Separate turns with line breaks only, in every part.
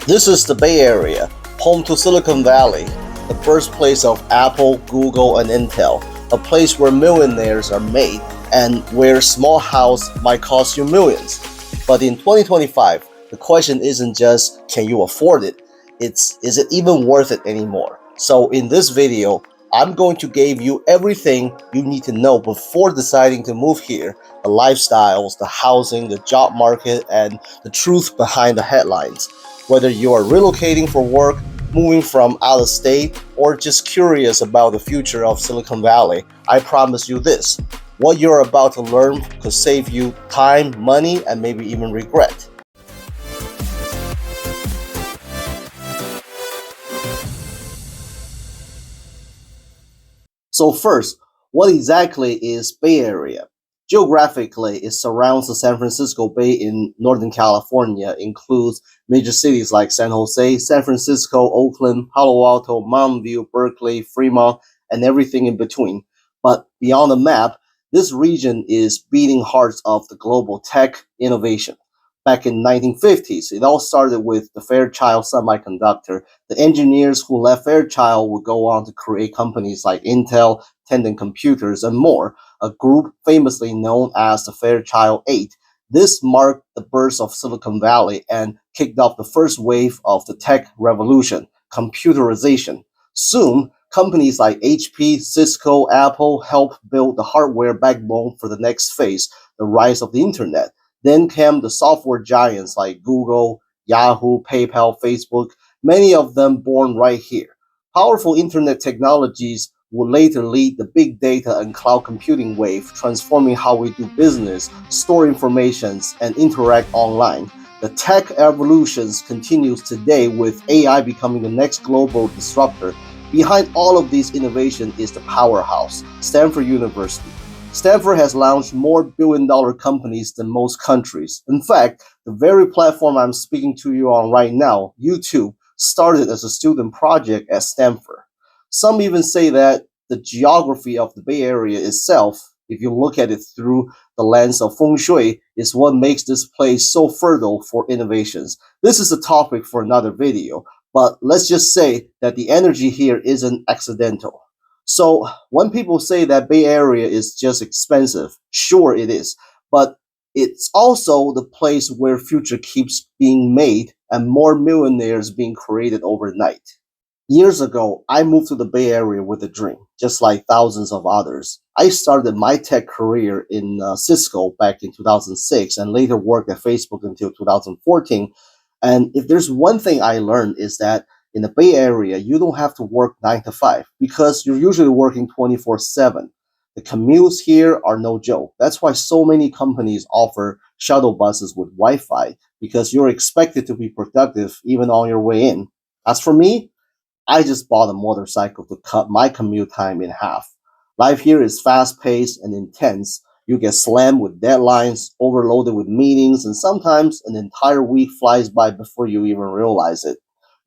This is the Bay Area, home to Silicon Valley, the birthplace of Apple, Google, and Intel, a place where millionaires are made and where a small house might cost you millions. But in 2025, the question isn't just can you afford it, it's is it even worth it anymore? So in this video, I'm going to give you everything you need to know before deciding to move here, the lifestyles, the housing, the job market, and the truth behind the headlines. Whether you are relocating for work, moving from out of state, or just curious about the future of Silicon Valley, I promise you this. What you're about to learn could save you time, money, and maybe even regret. So first, what exactly is Bay Area? Geographically, it surrounds the San Francisco Bay in Northern California, includes major cities like San Jose, San Francisco, Oakland, Palo Alto, Mountain View, Berkeley, Fremont, and everything in between. But beyond the map, this region is beating hearts of the global tech innovation. Back in 1950s, it all started with the Fairchild semiconductor. The engineers who left Fairchild would go on to create companies like Intel, Tandem Computers, and more, a group famously known as the Fairchild 8. This marked the birth of Silicon Valley and kicked off the first wave of the tech revolution, computerization. Soon, companies like HP, Cisco, Apple helped build the hardware backbone for the next phase, the rise of the internet. Then came the software giants like Google, Yahoo, PayPal, Facebook, many of them born right here. Powerful internet technologies would later lead the big data and cloud computing wave, transforming how we do business, store information, and interact online. The tech evolutions continues today with AI becoming the next global disruptor. Behind all of these innovations is the powerhouse, Stanford University. Stanford has launched more billion-dollar companies than most countries. In fact, the very platform I'm speaking to you on right now, YouTube, started as a student project at Stanford. Some even say that the geography of the Bay Area itself, if you look at it through the lens of feng shui, is what makes this place so fertile for innovations. This is a topic for another video, but let's just say that the energy here isn't accidental. So when people say that Bay Area is just expensive, sure it is, but it's also the place where future keeps being made and more millionaires being created overnight. Years ago, I moved to the Bay Area with a dream, just like thousands of others. I started my tech career in Cisco back in 2006 and later worked at Facebook until 2014. And if there's one thing I learned is that in the Bay Area, you don't have to work 9 to 5 because you're usually working 24/7. The commutes here are no joke. That's why so many companies offer shuttle buses with Wi-Fi because you're expected to be productive even on your way in. As for me, I just bought a motorcycle to cut my commute time in half. Life here is fast-paced and intense. You get slammed with deadlines, overloaded with meetings, and sometimes an entire week flies by before you even realize it.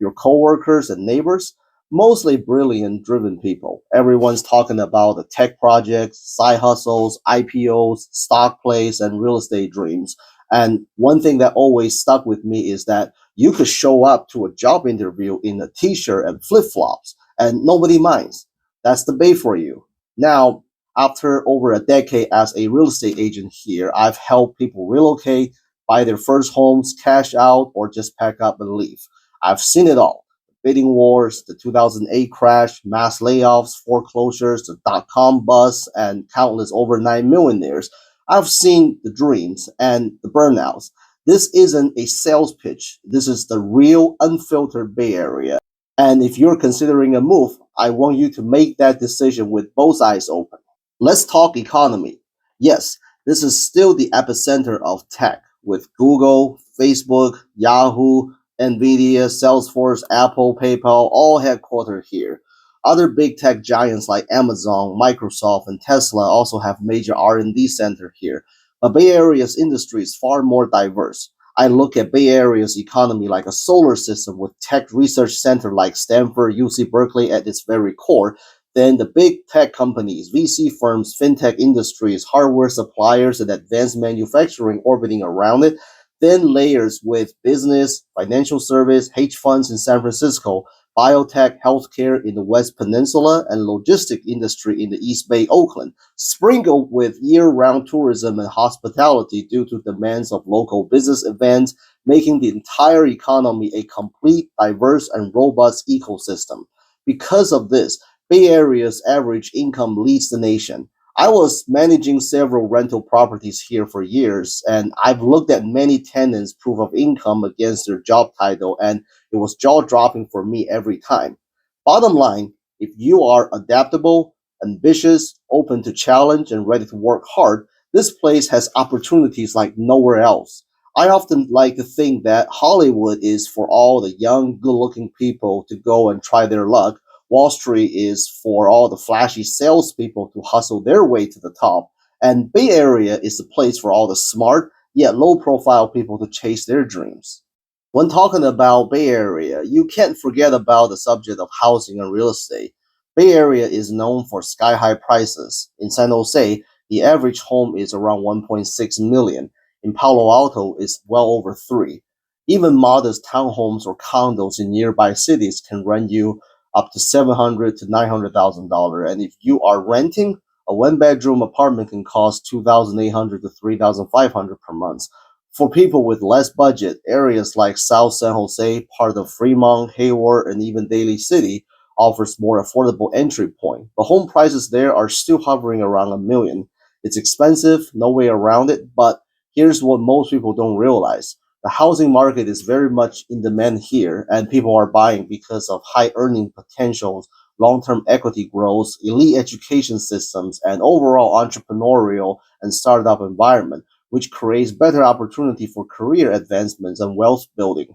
Your coworkers and neighbors, mostly brilliant, driven people. Everyone's talking about the tech projects, side hustles, IPOs, stock plays, and real estate dreams. And one thing that always stuck with me is that you could show up to a job interview in a t-shirt and flip-flops, and nobody minds. That's the Bay for you. Now, after over a decade as a real estate agent here, I've helped people relocate, buy their first homes, cash out, or just pack up and leave. I've seen it all. The bidding wars, the 2008 crash, mass layoffs, foreclosures, the dot-com bust, and countless overnight millionaires. I've seen the dreams and the burnouts. This isn't a sales pitch. This is the real unfiltered Bay Area. And if you're considering a move, I want you to make that decision with both eyes open. Let's talk economy. Yes, this is still the epicenter of tech with Google, Facebook, Yahoo, Nvidia, Salesforce, Apple, PayPal, all headquartered here. Other big tech giants like Amazon, Microsoft, and Tesla also have major R&D center here. But Bay Area's industry is far more diverse. I look at Bay Area's economy like a solar system with tech research center like Stanford, UC Berkeley at its very core. Then the big tech companies, VC firms, fintech industries, hardware suppliers, and advanced manufacturing orbiting around it. thin layers with business, financial service, hedge funds in San Francisco, biotech, healthcare in the West Peninsula, and logistic industry in the East Bay, Oakland, sprinkled with year-round tourism and hospitality due to demands of local business events, making the entire economy a complete, diverse, and robust ecosystem. Because of this, Bay Area's average income leads the nation. I was managing several rental properties here for years, and I've looked at many tenants' proof of income against their job title, and it was jaw dropping for me every time. Bottom line, if you are adaptable, ambitious, open to challenge, and ready to work hard, this place has opportunities like nowhere else. I often like to think that Hollywood is for all the young, good looking people to go and try their luck. Wall Street is for all the flashy salespeople to hustle their way to the top. And Bay Area is the place for all the smart, yet low profile people to chase their dreams. When talking about Bay Area, you can't forget about the subject of housing and real estate. Bay Area is known for sky-high prices. In San Jose, the average home is around 1.6 million. In Palo Alto, it's well over 3. Even modest townhomes or condos in nearby cities can rent you up to $700 to $900,000. And if you are renting, a one-bedroom apartment can cost $2,800 to $3,500 per month. For people with less budget, areas like South San Jose, part of Fremont, Hayward, and even Daly City offers more affordable entry point. But home prices there are still hovering around $1 million. It's expensive, no way around it, but here's what most people don't realize. The housing market is very much in demand here, and people are buying because of high earning potentials, long-term equity growth, elite education systems, and overall entrepreneurial and startup environment, which creates better opportunity for career advancements and wealth building.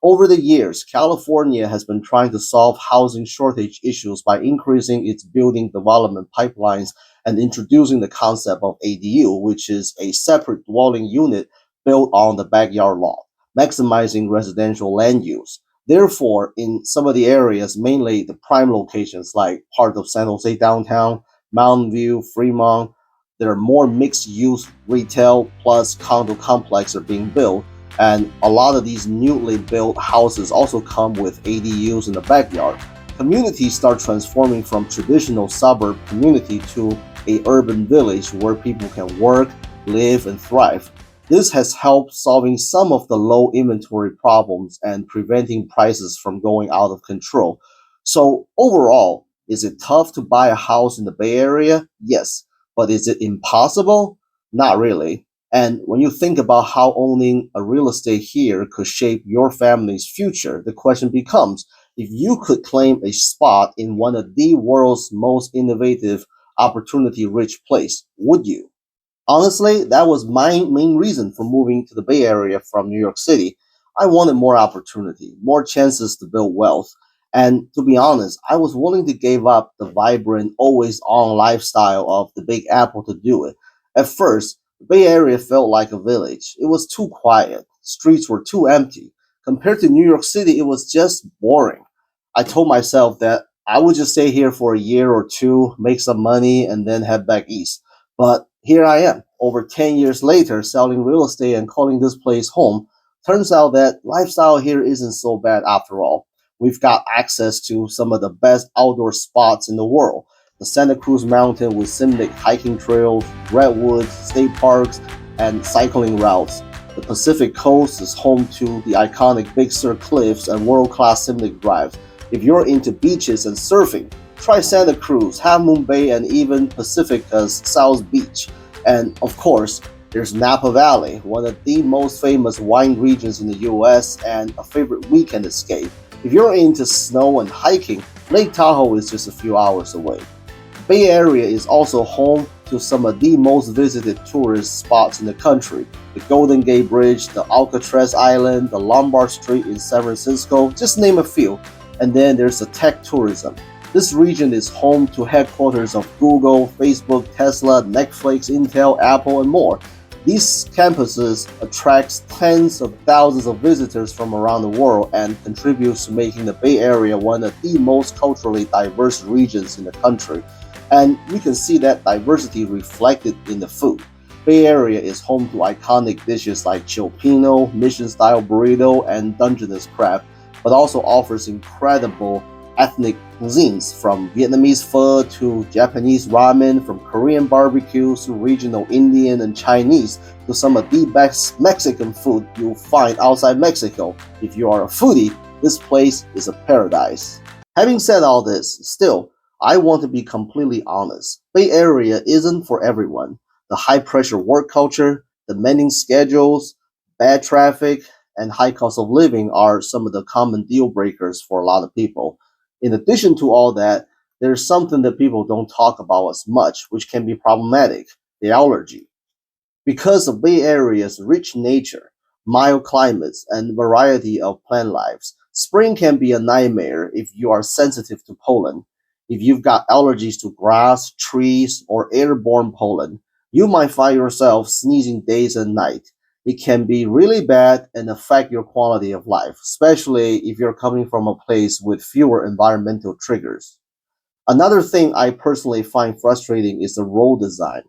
Over the years, California has been trying to solve housing shortage issues by increasing its building development pipelines and introducing the concept of ADU, which is a separate dwelling unit built on the backyard lot, maximizing residential land use. Therefore, in some of the areas, mainly the prime locations like part of San Jose downtown, Mountain View, Fremont, there are more mixed-use retail plus condo complexes are being built, and a lot of these newly built houses also come with ADUs in the backyard. Communities start transforming from traditional suburb community to a urban village where people can work, live, and thrive. This has helped solving some of the low inventory problems and preventing prices from going out of control. So overall, is it tough to buy a house in the Bay Area? Yes. But is it impossible? Not really. And when you think about how owning a real estate here could shape your family's future, the question becomes, if you could claim a spot in one of the world's most innovative, opportunity-rich place, would you? Honestly, that was my main reason for moving to the Bay Area from New York City. I wanted more opportunity, more chances to build wealth. And to be honest, I was willing to give up the vibrant, always on lifestyle of the Big Apple to do it. At first, the Bay Area felt like a village. It was too quiet, streets were too empty. Compared to New York City, it was just boring. I told myself that I would just stay here for a year or two, make some money, and then head back east. But here I am, over 10 years later, selling real estate and calling this place home. Turns out that lifestyle here isn't so bad after all. We've got access to some of the best outdoor spots in the world. The Santa Cruz Mountain with scenic hiking trails, redwoods, state parks, and cycling routes. The Pacific Coast is home to the iconic Big Sur Cliffs and world-class scenic drives. If you're into beaches and surfing, try Santa Cruz, Half Moon Bay, and even Pacifica's South Beach. And of course, there's Napa Valley, one of the most famous wine regions in the US and a favorite weekend escape. If you're into snow and hiking, Lake Tahoe is just a few hours away. The Bay Area is also home to some of the most visited tourist spots in the country. The Golden Gate Bridge, the Alcatraz Island, the Lombard Street in San Francisco, just name a few. And then there's the tech tourism. This region is home to headquarters of Google, Facebook, Tesla, Netflix, Intel, Apple, and more. These campuses attract tens of thousands of visitors from around the world and contributes to making the Bay Area one of the most culturally diverse regions in the country. And you can see that diversity reflected in the food. Bay Area is home to iconic dishes like Filipino, Mission-style burrito, and Dungeness crab, but also offers incredible ethnic cuisines from Vietnamese pho to Japanese ramen, from Korean barbecues to regional Indian and Chinese to some of the best Mexican food you'll find outside Mexico. If you are a foodie, this place is a paradise. Having said all this, still, I want to be completely honest. Bay Area isn't for everyone. The high pressure work culture, demanding schedules, bad traffic, and high cost of living are some of the common deal breakers for a lot of people. In addition to all that, there's something that people don't talk about as much, which can be problematic: the allergy. Because of Bay Area's rich nature, mild climates, and variety of plant lives, spring can be a nightmare if you are sensitive to pollen. If you've got allergies to grass, trees, or airborne pollen, you might find yourself sneezing days and nights. It can be really bad and affect your quality of life, especially if you're coming from a place with fewer environmental triggers. Another thing I personally find frustrating is the road design.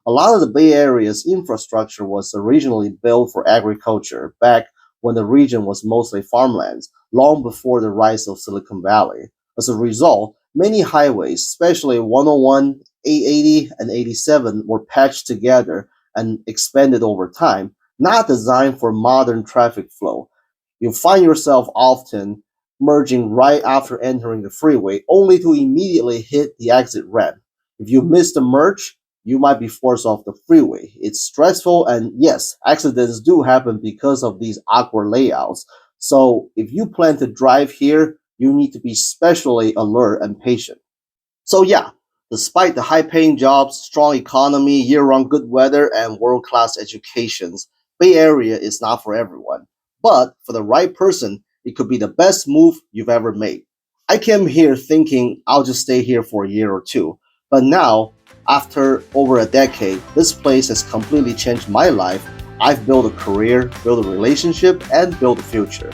A lot of the Bay Area's infrastructure was originally built for agriculture back when the region was mostly farmlands, long before the rise of Silicon Valley. As a result, many highways, especially 101, 880, and 87, were patched together and expanded over time, not designed for modern traffic flow. You find yourself often merging right after entering the freeway, only to immediately hit the exit ramp. If you miss the merge, you might be forced off the freeway. It's stressful, and yes, accidents do happen because of these awkward layouts. So if you plan to drive here, you need to be especially alert and patient. So yeah, despite the high-paying jobs, strong economy, year-round good weather, and world-class educations, Bay Area is not for everyone. But for the right person, it could be the best move you've ever made. I came here thinking I'll just stay here for a year or two, but now, after over a decade, this place has completely changed my life. I've built a career, built a relationship, and built a future.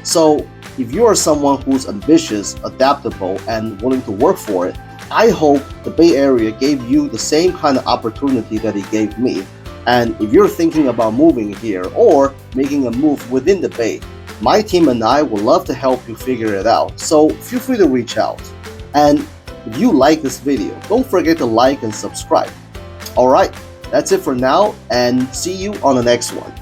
So, if you are someone who's ambitious, adaptable, and willing to work for it, I hope the Bay Area gave you the same kind of opportunity that it gave me. And if you're thinking about moving here or making a move within the Bay, my team and I would love to help you figure it out. So feel free to reach out. And if you like this video, don't forget to like and subscribe. Alright, that's it for now, and see you on the next one.